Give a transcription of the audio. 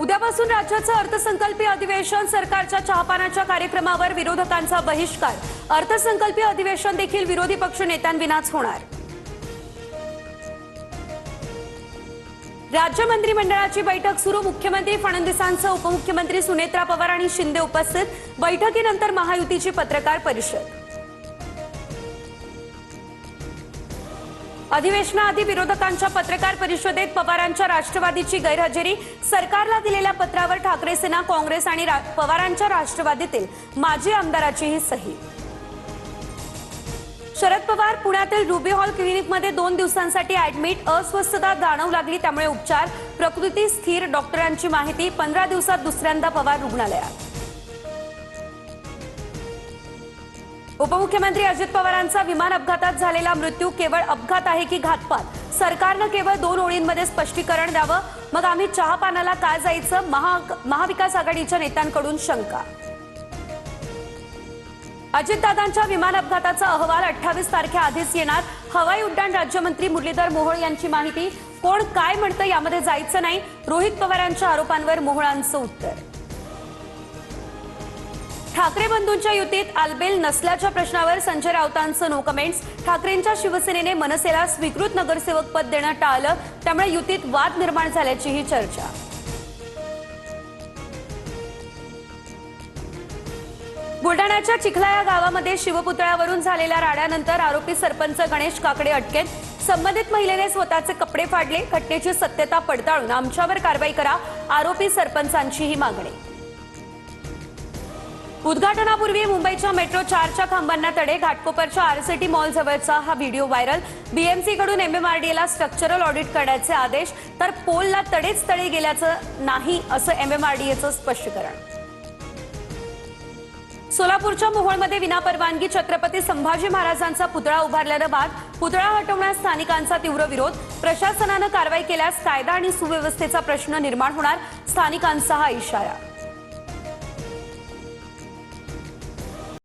उद्यापासून राज्याचं अर्थसंकल्पीय अधिवेशन, सरकारच्या चहापानाच्या कार्यक्रमावर विरोधकांचा बहिष्कार। अर्थसंकल्पीय अधिवेशन देखील विरोधी पक्ष नेत्यांविनाच होणार। राज्य मंत्रिमंडळाची बैठक सुरू। मुख्यमंत्री फडणवीसांसह उपमुख्यमंत्री सुनेत्रा पवार आणि शिंदे उपस्थित। बैठकीनंतर महायुतीची पत्रकार परिषद। अधिवेशनाआधी विरोधकांच्या पत्रकार परिषदेत पवारांच्या राष्ट्रवादीची गैरहजेरी। सरकारला दिलेल्या पत्रावर ठाकरे सेना, काँग्रेस आणि पवारांच्या राष्ट्रवादीतील माजी आमदाराचीही सही। शरद पवार पुण्यातील रुबी हॉल क्लिनिकमध्ये 2 दिवसांसाठी ऍडमिट। अस्वस्थता जाणवू लागली, त्यामुळे उपचार। प्रकृती स्थिर। डॉक्टरांची माहिती, 15 दिवसात दुसऱ्यांदा पवार रुग्णालयात। उपमुख्यमंत्री अजित पवारांचा विमान अपघातात झालेला मृत्यू केवळ अपघात आहे की घातपात? सरकारनं केवळ 2 ओळींमध्ये स्पष्टीकरण द्यावं, मग आम्ही चहापानाला का जायचं? महाविकास आघाडीच्या नेत्यांकडून शंका। अजितदादांच्या विमान अपघाताचा अहवाल 28 तारखेआधीच येणार। हवाई उड्डाण राज्यमंत्री मुरलीधर मोहोळ यांची माहिती। कोण काय म्हणतं यामध्ये जायचं नाही, रोहित पवारांच्या आरोपांवर मोहोळांचं उत्तर। ठाकरे बंधूंच्या युतीत आलबेल नसल्याच्या प्रश्नावर संजय राऊतांचं नो कमेंट्स। ठाकरेंच्या शिवसेनेने मनसेला स्वीकृत नगरसेवक पद देणं टाळलं, त्यामुळे युतीत वाद निर्माण झाल्याचीही चर्चा। बुलढाण्याच्या चिखला या गावामध्ये शिवपुतळ्यावरून झालेल्या राड्यानंतर आरोपी सरपंच गणेश काकडे अटकेत। संबंधित महिलेने स्वतःचे कपडे फाडले। घटनेची सत्यता पडताळून आमच्यावर कारवाई करा, आरोपी सरपंचांचीही मागणी। उद्घाटनापूर्वी मुंबईच्या मेट्रो 4च्या खांबांना तडे। घाटकोपरच्या आरसीटी मॉल जवळचा हा व्हिडिओ व्हायरल। बीएमसीकडून एमएमआरडीएला स्ट्रक्चरल ऑडिट करण्याचे आदेश, तर पोलला तडेच तडे गेल्याचं नाही असं एमएमआरडीएचं स्पष्टीकरण। सोलापूरच्या मोहोळमध्ये विनापरवानगी छत्रपती संभाजी महाराजांचा पुतळा उभारल्यानं वाद। पुतळा हटवण्यास स्थानिकांचा तीव्र विरोध। प्रशासनानं कारवाई केल्यास कायदा आणि सुव्यवस्थेचा प्रश्न निर्माण होणार, स्थानिकांचा हा इशारा।